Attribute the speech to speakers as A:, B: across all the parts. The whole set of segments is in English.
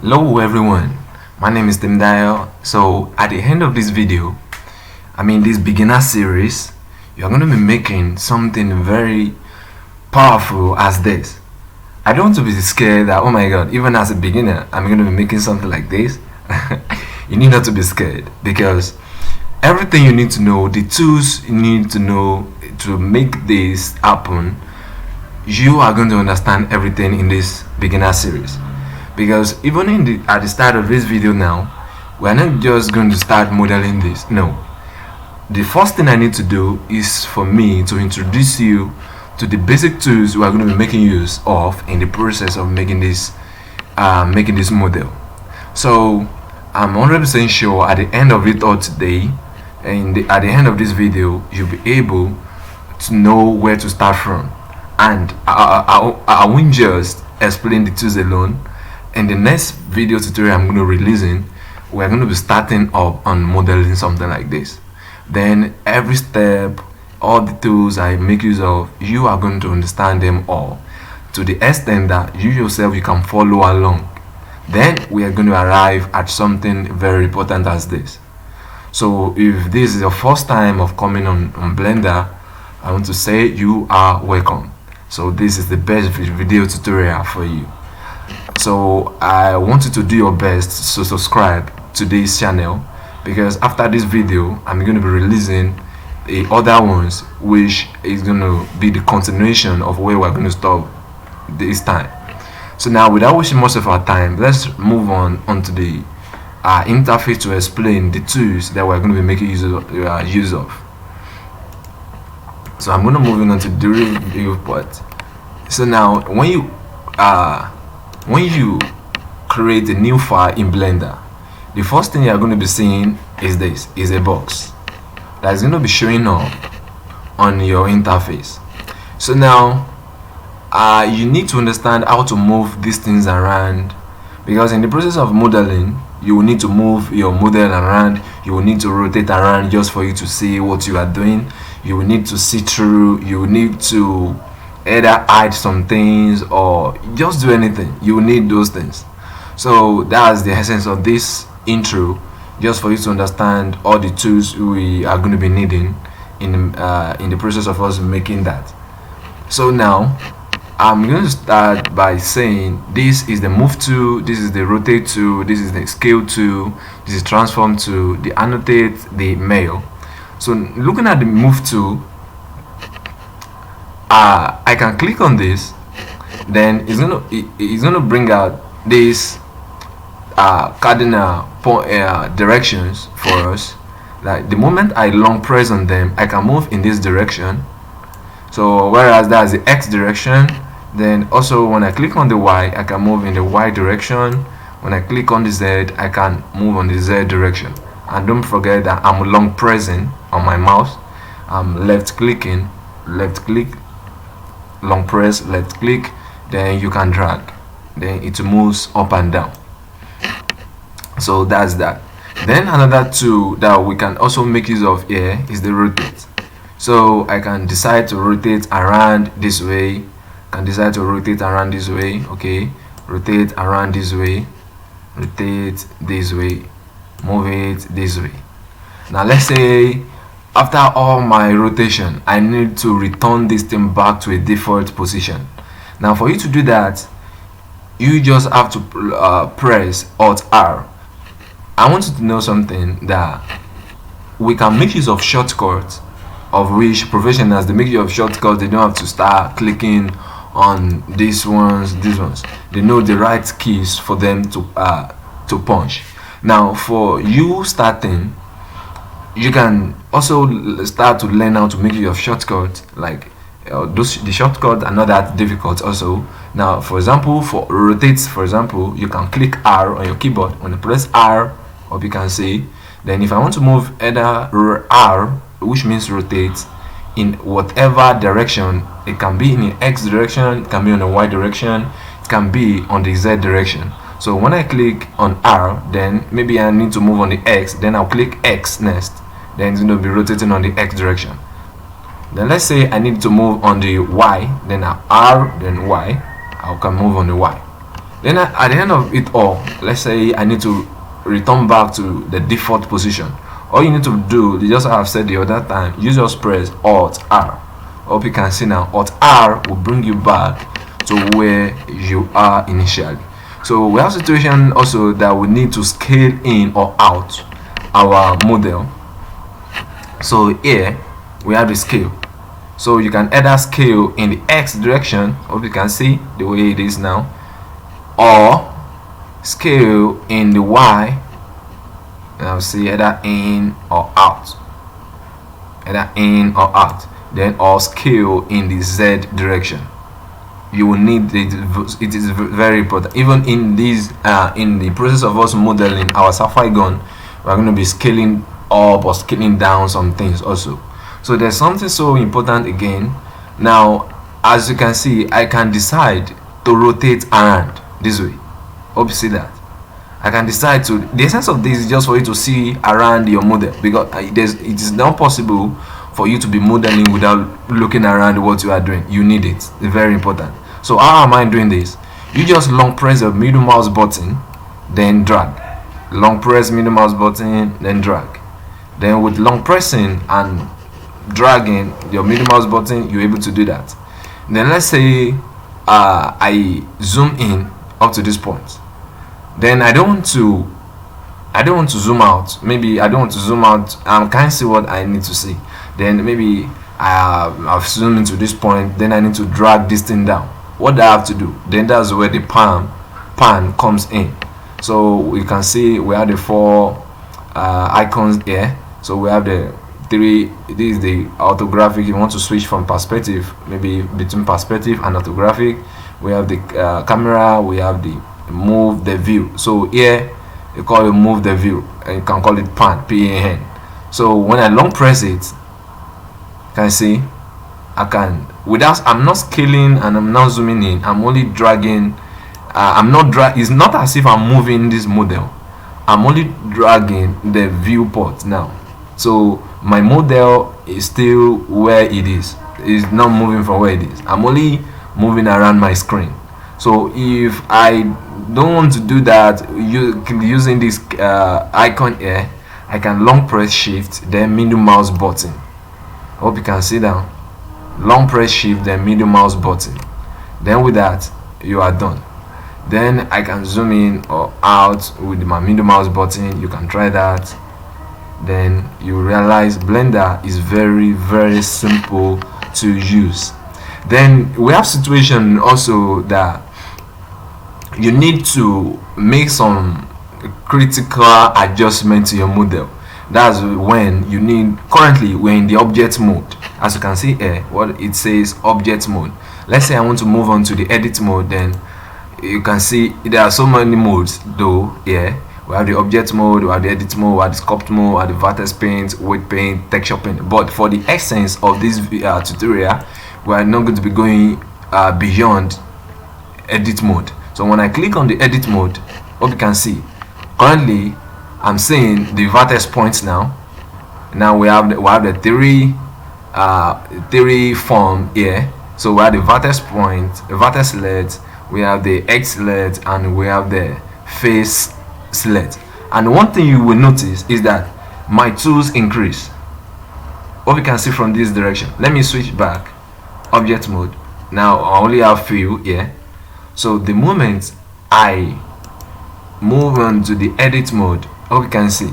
A: Hello everyone, my name is Tim Dial. So at the end of this video, this beginner series, you're going to be making something very powerful as this. I don't want to be scared that, oh my god, even as a beginner, I'm going to be making something like this. You need not to be scared, because everything you need to know, the tools you need to know to make this happen, you are going to understand everything in this beginner series. Because even at the start of this video now, we're not just going to start modeling this. No, the first thing I need to do is for me to introduce you to the basic tools we are going to be making use of in the process of making this model. So I'm 100% sure at the end of it all today, and at the end of this video, you'll be able to know where to start from. And I won't just explain the tools alone. In the next video tutorial I'm going to be releasing, we're going to be starting up on modeling something like this. Then every step, all the tools I make use of, you are going to understand them all to the extent that you yourself you can follow along. Then we are going to arrive at something very important as this. So if this is your first time of coming on Blender, I want to say you are welcome. So this is the best video tutorial for you. So I want you to do your best to subscribe to this channel, because after this video I'm going to be releasing the other ones, which is going to be the continuation of where we're going to stop this time. So now, without wasting most of our time, let's move on onto the interface to explain the tools that we're going to be making use of. So I'm going to move on to the review part. So now when you create a new file in Blender, the first thing you're going to be seeing is a box that's going to be showing up on your interface. So now you need to understand how to move these things around, because in the process of modeling you will need to move your model around, you will need to rotate around just for you to see what you are doing, you will need to see through, you will need to either hide some things or just do anything. You need those things. So that's the essence of this intro, just for you to understand all the tools we are going to be needing in the process of us making that. So now I'm going to start by saying this is the move tool, this is the rotate tool, this is the scale tool, this is transform tool, the annotate, the mail. So looking at the move tool, I can click on this, then it's gonna bring out these cardinal directions for us. Like the moment I long press on them, I can move in this direction. So whereas that's the X direction, then also when I click on the Y, I can move in the Y direction. When I click on the Z, I can move on the Z direction. And don't forget that I'm long pressing on my mouse. I'm left clicking, left click, long press, left click, then you can drag, then it moves up and down. So that's that. Then another tool that we can also make use of here is the rotate. So I can decide to rotate around this way, can decide to rotate around this way, okay, rotate around this way, rotate this way, move it this way. Now let's say after all my rotation, I need to return this thing back to a default position. Now for you to do that, you just have to press Alt R. I want you to know something, that we can make use of shortcuts, of which professionals, they make use of shortcuts. They don't have to start clicking on these ones. They know the right keys for them to punch. Now for you starting, you can also start to learn how to make use of shortcuts. Like the shortcuts are not that difficult also. Now for example, for rotate, for example, you can click R on your keyboard. When you press R, or you can say, then if I want to move either R, which means rotate, in whatever direction, it can be in the X direction, it can be on the Y direction, it can be on the Z direction. So when I click on R, then maybe I need to move on the X, then I'll click X next, then it's going to be rotating on the X direction. Then let's say I need to move on the Y, then R, then Y, I can move on the Y. Then at the end of it all, let's say I need to return back to the default position. All you need to do, just as I've said the other time, you just press Alt R. Hope you can see now. Alt R will bring you back to where you are initially. So we have situation also that we need to scale in or out our model. So here we have the scale. So you can either scale in the X direction, hope you can see the way it is now, or scale in the Y. Now see either in or out, either in or out, then or scale in the Z direction. You will need it. It is very important. Even in this in the process of us modeling our Sci-Fi gun, we're going to be scaling up or scaling down some things also. So there's something so important again. Now as you can see, I can decide to rotate around this way. Hope you see that. I can decide to, the essence of this is just for you to see around your model, because it is not possible for you to be modeling without looking around what you are doing. You need it. It's very important. So how am I doing this? You just long press the middle mouse button, then drag. Long press middle mouse button, then drag. Then with long pressing and dragging your middle mouse button, you're able to do that. Then let's say I zoom in up to this point. Then I don't want to zoom out. Maybe I don't want to zoom out. I can't see what I need to see. Then maybe I've zoomed into this point. Then I need to drag this thing down. What do I have to do? Then that's where the pan comes in. So we can see we have the 4 icons here. So we have the 3. This is the orthographic. You want to switch from perspective, maybe between perspective and orthographic. We have the camera. We have the move the view. So here you call it move the view, and you can call it pan, pan. So when I long press it, can you see I can, without, I'm not scaling and I'm not zooming in, I'm only dragging. It's not as if I'm moving this model, I'm only dragging the viewport now. So my model is still where it is. It's not moving from where it is. I'm only moving around my screen. So if I don't want to do that using this icon here, I can long press shift, then middle mouse button. Hope you can see that. Long press shift, then middle mouse button. Then with that, you are done. Then I can zoom in or out with my middle mouse button. You can try that. Then you realize Blender is very, very simple to use. Then we have situation also that you need to make some critical adjustment to your model. That's when you need, currently we're in the object mode. As you can see here, what it says, object mode. Let's say I want to move on to the edit mode. Then you can see there are so many modes though here. We have the object mode, we have the edit mode, we have the sculpt mode, we have the vertex paint, weight paint, texture paint. But for the essence of this tutorial, we are not going to be going beyond edit mode. So when I click on the edit mode, what you can see, currently I'm seeing the vertex points now. Now we have the three form here. So we have the vertex point, the vertex select, we have the X select, and we have the face select. And one thing you will notice is that my tools increase. What we can see from this direction. Let me switch back. Object mode. Now I only have few here. So the moment I move on to the edit mode, what we can see,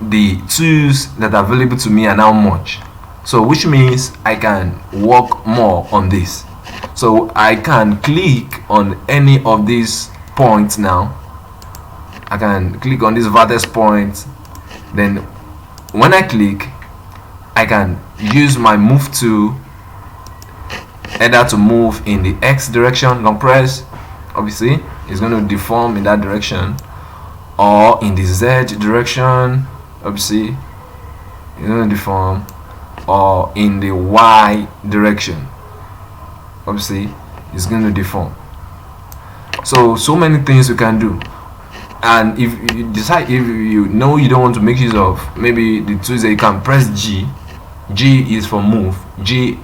A: the tools that are available to me are now much. So which means I can work more on this. So I can click on any of these points now. I can click on this vertex point. Then when I click, I can use my move tool either to move in the X direction, long press, obviously it's going to deform in that direction, or in the Z direction, obviously it's going to deform, or in the Y direction, obviously it's going to deform. So many things you can do. And if you decide, if you know you don't want to make use of maybe the tools, that you can press G. G is for move. G,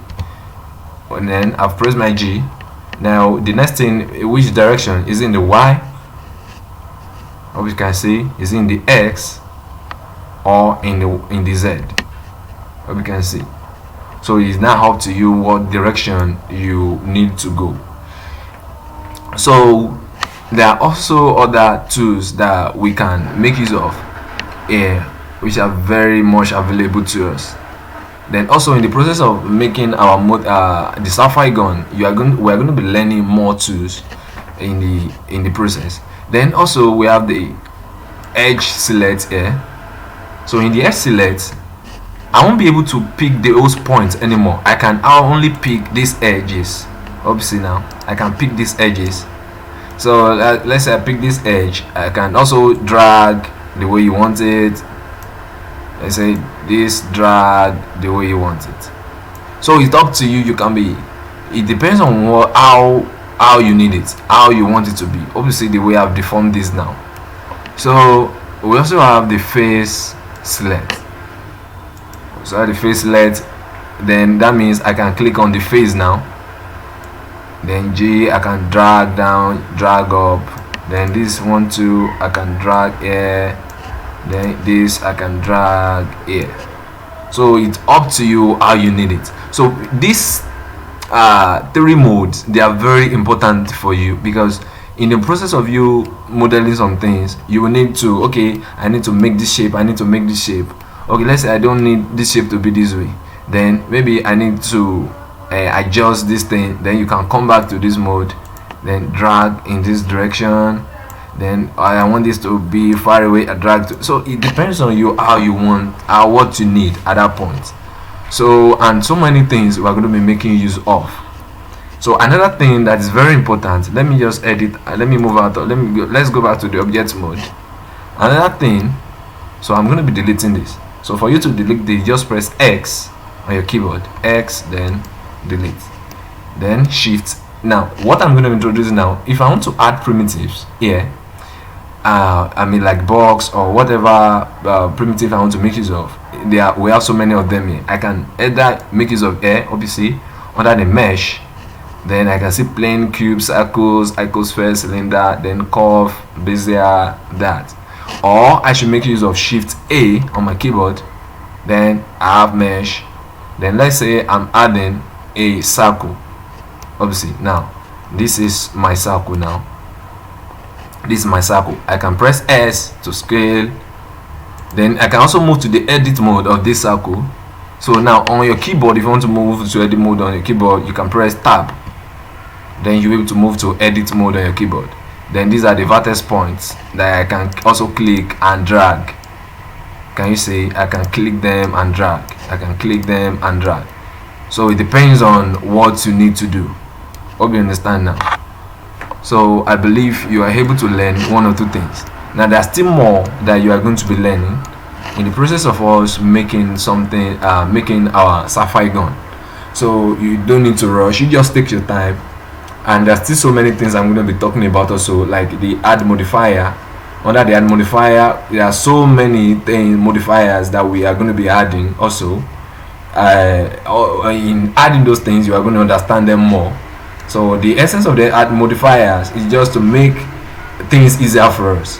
A: and then I've pressed my G. Now the next thing, which direction is in the Y, or we can see is in the X or in the Z, or we can see. So it's now up to you what direction you need to go. So there are also other tools that we can make use of here, which are very much available to us. Then also in the process of making our the Sci-Fi gun, we are going to be learning more tools in the process. Then also we have the edge select here. So in the edge select, I won't be able to pick those points anymore. I'll only pick these edges. Obviously now I can pick these edges. So let's say I pick this edge, I can also drag the way you want it. Let's say this, drag the way you want it. So it's up to you. It depends on how you need it, how you want it to be. Obviously the way I've deformed this now. So we also have the face select. So the face select, then that means I can click on the face now. Then G, I can drag down, drag up. Then this one too, I can drag here. Then this I can drag here. So it's up to you how you need it. So these three modes, they are very important for you, because in the process of you modeling some things, you will need to, okay, I need to make this shape, I need to make this shape. Okay, let's say I don't need this shape to be this way, then maybe I need to adjust this thing. Then you can come back to this mode, then drag in this direction. Then I want this to be far away, I drag to. So it depends on you how you want, what you need at that point. So, and so many things we're going to be making use of. So another thing that is very important, let me just edit, let me move out, let's go back to the object mode. Another thing, so I'm going to be deleting this. So for you to delete this, just press X on your keyboard, X, then delete, then shift. Now what I'm going to introduce now, if I want to add primitives here, I mean like box or whatever primitive I want to make use of, we have so many of them here. I can either make use of air, obviously, under the mesh. Then I can see plane, cube, circles, icosphere, cylinder, then curve, bezier, that. Or I should make use of Shift A on my keyboard. Then I have mesh. Then let's say I'm adding a circle. Obviously now this is my circle. Now this is my circle. I can press S to scale. Then I can also move to the edit mode of this circle. So now on your keyboard, if you want to move to edit mode on your keyboard, you can press tab. Then you'll be able to move to edit mode on your keyboard. Then these are the vertex points that I can also click and drag. Can you see? I can click them and drag. I can click them and drag. So it depends on what you need to do. Hope you understand now. So I believe you are able to learn one or two things. Now there's still more that you are going to be learning in the process of us making something, making our Sci-Fi gun. So you don't need to rush. You just take your time. And there's still so many things I'm going to be talking about also, like the add modifier. Under the add modifier, there are so many modifiers that we are going to be adding also. In adding those things, you are going to understand them more. So the essence of the add modifiers is just to make things easier for us,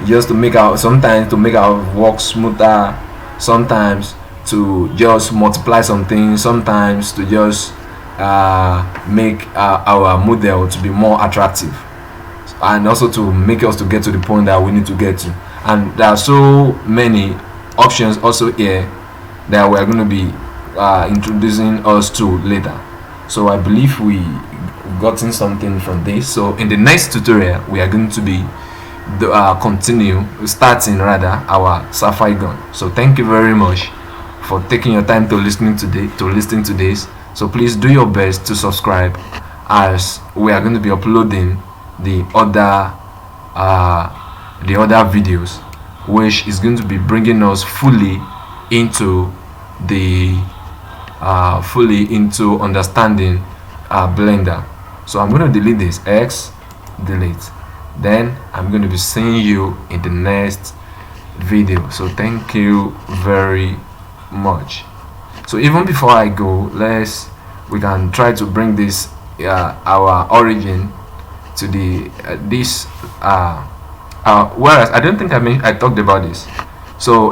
A: just to make sometimes to make our work smoother, sometimes to just multiply some things, sometimes to just make our model to be more attractive, and also to make us to get to the point that we need to get to. And there are so many options also here that we are going to be introducing us to later. So I believe we gotten something from this. So in the next tutorial, we are going to be starting our Sci-Fi gun. So thank you very much for taking your time to listen to this. So please do your best to subscribe, as we are going to be uploading the other videos, which is going to be bringing us fully into understanding Blender. So I'm going to delete this, X, delete. Then I'm going to be seeing you in the next video. So thank you very much. So even before I go, we can try to bring this our origin to the this whereas I don't think I talked about this. So